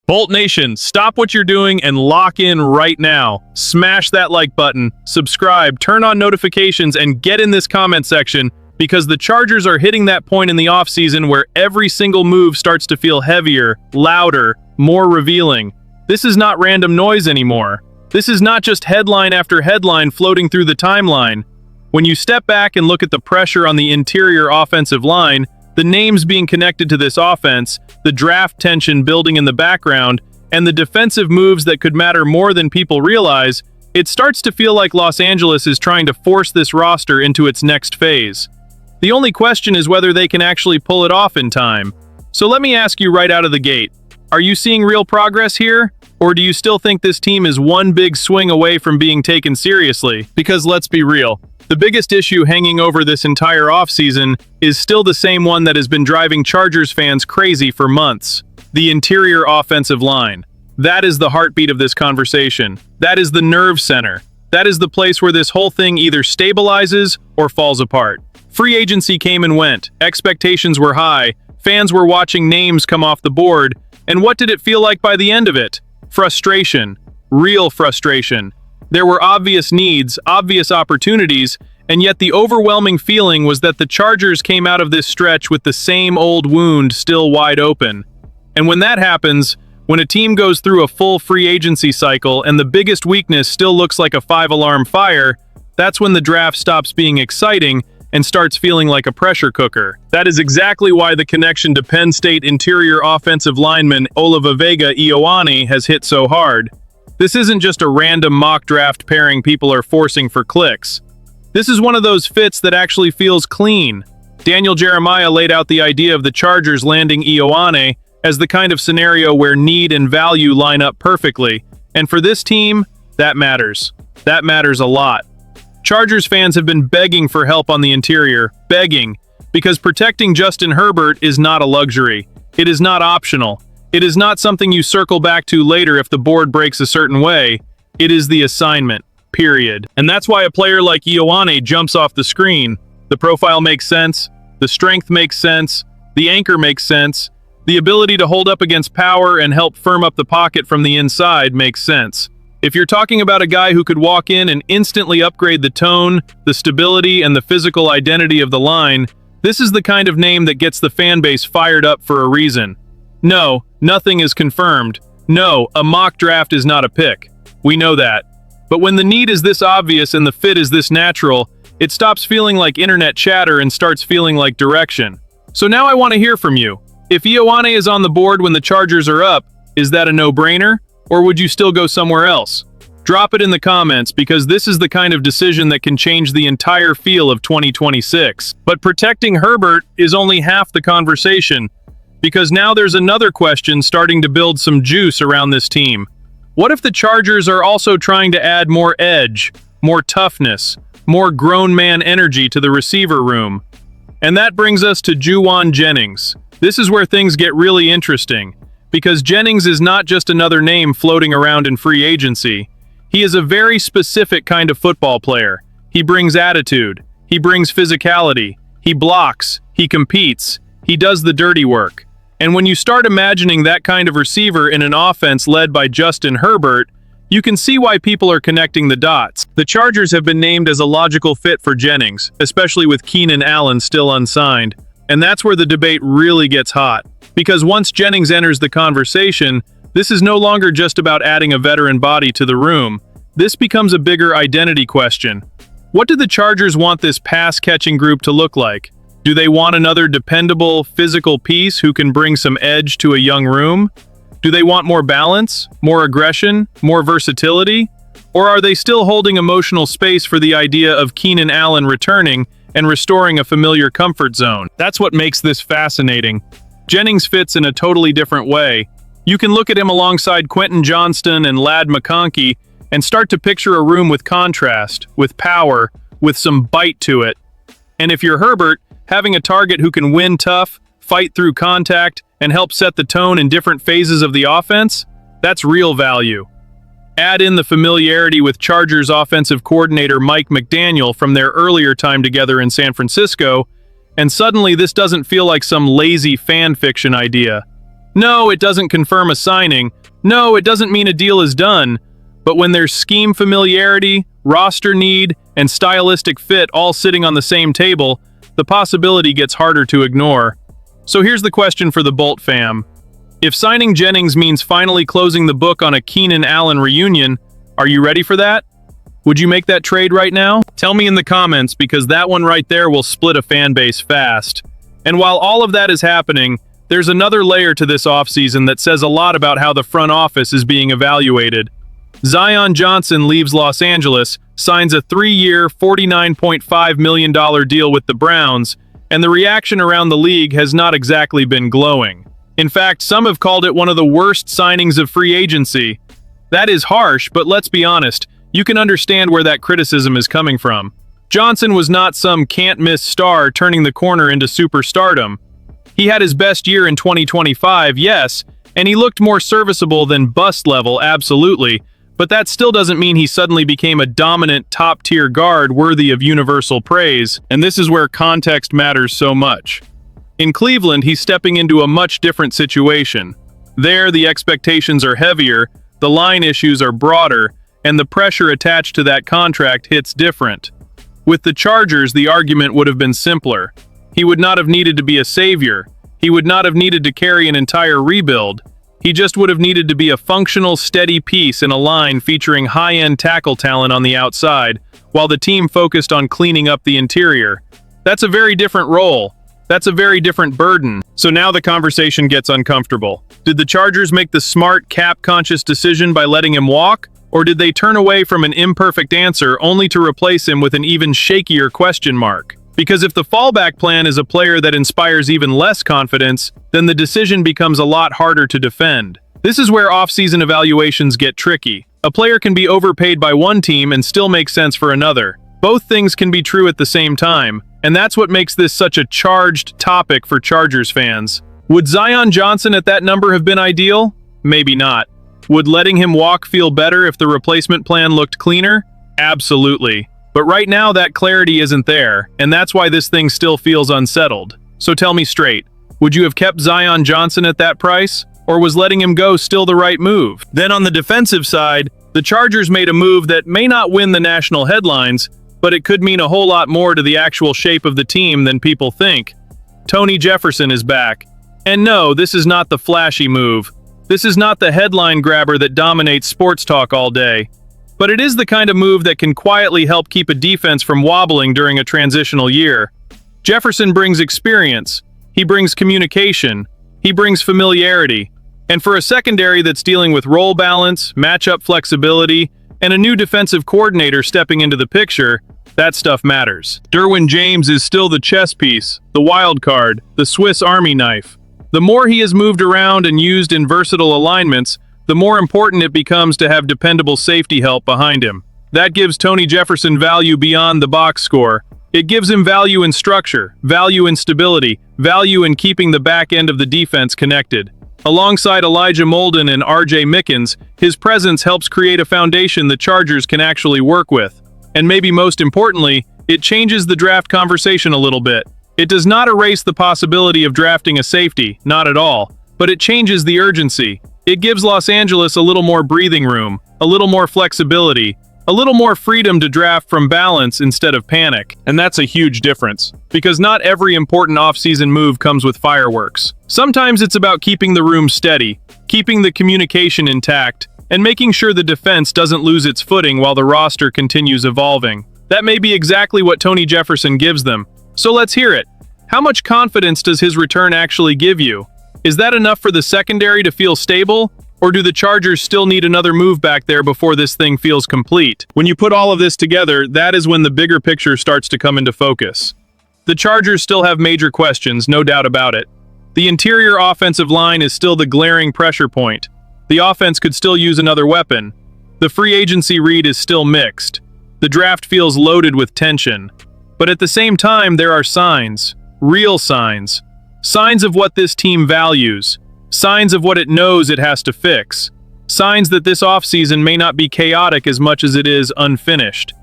Bolt Nation, stop what you're doing and lock in right now. Smash that like button, subscribe, turn on notifications, and get in this comment section because the Chargers are hitting that point in the offseason where every single move starts to feel heavier, louder, more revealing. This is not random noise anymore. This is not just headline after headline floating through the timeline. When you step back and look at the pressure on the interior offensive line, the names being connected to this offense, the draft tension building in the background, and the defensive moves that could matter more than people realize, it starts to feel like Los Angeles is trying to force this roster into its next phase. The only question is whether they can actually pull it off in time. So let me ask you right out of the gate, are you seeing real progress here? Or do you still think this team is one big swing away from being taken seriously? Because let's be real, the biggest issue hanging over this entire offseason is still the same one that has been driving Chargers fans crazy for months: the interior offensive line. That is the heartbeat of this conversation. That is the nerve center. That is the place where this whole thing either stabilizes or falls apart. Free agency came and went, expectations were high, fans were watching names come off the board, and what did it feel like by the end of it? Frustration. Real frustration. There were obvious needs, obvious opportunities, and yet the overwhelming feeling was that the Chargers came out of this stretch with the same old wound still wide open. And when that happens, when a team goes through a full free agency cycle and the biggest weakness still looks like a 5-alarm fire, that's when the draft stops being exciting and starts feeling like a pressure cooker. That is exactly why the connection to Penn State interior offensive lineman Olavavega Ioane has hit so hard. This isn't just a random mock draft pairing people are forcing for clicks. This is one of those fits that actually feels clean. Daniel Jeremiah laid out the idea of the Chargers landing Ioane as the kind of scenario where need and value line up perfectly. And for this team, that matters. That matters a lot. Chargers fans have been begging for help on the interior, begging, because protecting Justin Herbert is not a luxury. It is not optional. It is not something you circle back to later if the board breaks a certain way. It is the assignment, period. And that's why a player like Ioane jumps off the screen. The profile makes sense, the strength makes sense, the anchor makes sense, the ability to hold up against power and help firm up the pocket from the inside makes sense. If you're talking about a guy who could walk in and instantly upgrade the tone, the stability, and the physical identity of the line, this is the kind of name that gets the fan base fired up for a reason. No, nothing is confirmed. No, a mock draft is not a pick. We know that. But when the need is this obvious and the fit is this natural, it stops feeling like internet chatter and starts feeling like direction. So now I want to hear from you. If Ioane is on the board when the Chargers are up, is that a no-brainer? Or would you still go somewhere else? Drop it in the comments because this is the kind of decision that can change the entire feel of 2026. But protecting Herbert is only half the conversation, because now there's another question starting to build some juice around this team. What if the Chargers are also trying to add more edge, more toughness, more grown man energy to the receiver room? And that brings us to Jennings. This is where things get really interesting, because Jennings is not just another name floating around in free agency. He is a very specific kind of football player. He brings attitude, he brings physicality, he blocks, he competes, he does the dirty work. And when you start imagining that kind of receiver in an offense led by Justin Herbert, you can see why people are connecting the dots. The Chargers have been named as a logical fit for Jennings, especially with Keenan Allen still unsigned. And that's where the debate really gets hot. Because once Jennings enters the conversation, this is no longer just about adding a veteran body to the room. This becomes a bigger identity question. What do the Chargers want this pass-catching group to look like? Do they want another dependable, physical piece who can bring some edge to a young room? Do they want more balance, more aggression, more versatility? Or are they still holding emotional space for the idea of Keenan Allen returning and restoring a familiar comfort zone? That's what makes this fascinating. Jennings fits in a totally different way. You can look at him alongside Quentin Johnston and Ladd McConkey and start to picture a room with contrast, with power, with some bite to it. And if you're Herbert, having a target who can win tough, fight through contact, and help set the tone in different phases of the offense, that's real value. Add in the familiarity with Chargers offensive coordinator Mike McDaniel from their earlier time together in San Francisco, and suddenly this doesn't feel like some lazy fan fiction idea. No, it doesn't confirm a signing. No, it doesn't mean a deal is done. But when there's scheme familiarity, roster need, and stylistic fit all sitting on the same table, the possibility gets harder to ignore. So here's the question for the Bolt fam. If signing Jennings means finally closing the book on a Keenan Allen reunion, are you ready for that? Would you make that trade right now? Tell me in the comments, because that one right there will split a fan base fast. And while all of that is happening, there's another layer to this offseason that says a lot about how the front office is being evaluated. Zion Johnson leaves Los Angeles, signs a 3-year, $49.5 million deal with the Browns, and the reaction around the league has not exactly been glowing. In fact, some have called it one of the worst signings of free agency. That is harsh, but let's be honest, you can understand where that criticism is coming from. Johnson was not some can't-miss star turning the corner into superstardom. He had his best year in 2025, yes, and he looked more serviceable than bust level, absolutely, but that still doesn't mean he suddenly became a dominant top-tier guard worthy of universal praise, and this is where context matters so much. In Cleveland, he's stepping into a much different situation. There, the expectations are heavier, the line issues are broader, and the pressure attached to that contract hits different. With the Chargers, the argument would have been simpler. He would not have needed to be a savior. He would not have needed to carry an entire rebuild. He just would have needed to be a functional, steady piece in a line featuring high-end tackle talent on the outside, while the team focused on cleaning up the interior. That's a very different role. That's a very different burden. So now the conversation gets uncomfortable. Did the Chargers make the smart, cap-conscious decision by letting him walk? Or did they turn away from an imperfect answer only to replace him with an even shakier question mark? Because if the fallback plan is a player that inspires even less confidence, then the decision becomes a lot harder to defend. This is where offseason evaluations get tricky. A player can be overpaid by one team and still make sense for another. Both things can be true at the same time, and that's what makes this such a charged topic for Chargers fans. Would Zion Johnson at that number have been ideal? Maybe not. Would letting him walk feel better if the replacement plan looked cleaner? Absolutely. But right now that clarity isn't there, and that's why this thing still feels unsettled. So tell me straight, would you have kept Zion Johnson at that price? Or was letting him go still the right move? Then on the defensive side, the Chargers made a move that may not win the national headlines, but it could mean a whole lot more to the actual shape of the team than people think. Tony Jefferson is back. And no, this is not the flashy move. This is not the headline grabber that dominates sports talk all day. But it is the kind of move that can quietly help keep a defense from wobbling during a transitional year. Jefferson brings experience. He brings communication. He brings familiarity. And for a secondary that's dealing with role balance, matchup flexibility, and a new defensive coordinator stepping into the picture, that stuff matters. Derwin James is still the chess piece, the wild card, the Swiss Army knife. The more he is moved around and used in versatile alignments, the more important it becomes to have dependable safety help behind him. That gives Tony Jefferson value beyond the box score. It gives him value in structure, value in stability, value in keeping the back end of the defense connected. Alongside Elijah Molden and R.J. Mickens, his presence helps create a foundation the Chargers can actually work with. And maybe most importantly, it changes the draft conversation a little bit. It does not erase the possibility of drafting a safety, not at all, but it changes the urgency. It gives Los Angeles a little more breathing room, a little more flexibility, a little more freedom to draft from balance instead of panic. And that's a huge difference, because not every important offseason move comes with fireworks. Sometimes it's about keeping the room steady, keeping the communication intact, and making sure the defense doesn't lose its footing while the roster continues evolving. That may be exactly what Tony Jefferson gives them. So let's hear it. How much confidence does his return actually give you? Is that enough for the secondary to feel stable? Or do the Chargers still need another move back there before this thing feels complete? When you put all of this together, that is when the bigger picture starts to come into focus. The Chargers still have major questions, no doubt about it. The interior offensive line is still the glaring pressure point. The offense could still use another weapon. The free agency read is still mixed. The draft feels loaded with tension. But at the same time, there are signs. Real signs. Signs of what this team values. Signs of what it knows it has to fix. Signs that this offseason may not be chaotic as much as it is unfinished.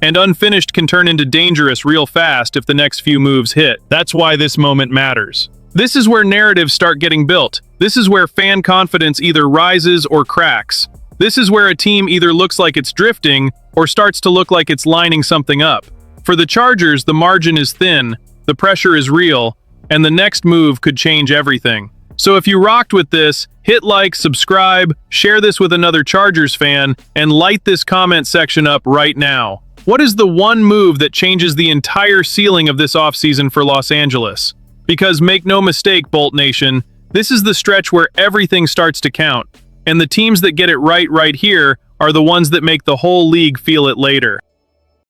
And unfinished can turn into dangerous real fast if the next few moves hit. That's why this moment matters. This is where narratives start getting built. This is where fan confidence either rises or cracks. This is where a team either looks like it's drifting or starts to look like it's lining something up. For the Chargers, the margin is thin, the pressure is real, and the next move could change everything. So if you rocked with this, hit like, subscribe, share this with another Chargers fan, and light this comment section up right now. What is the one move that changes the entire ceiling of this offseason for Los Angeles? Because make no mistake, Bolt Nation, this is the stretch where everything starts to count, and the teams that get it right here are the ones that make the whole league feel it later.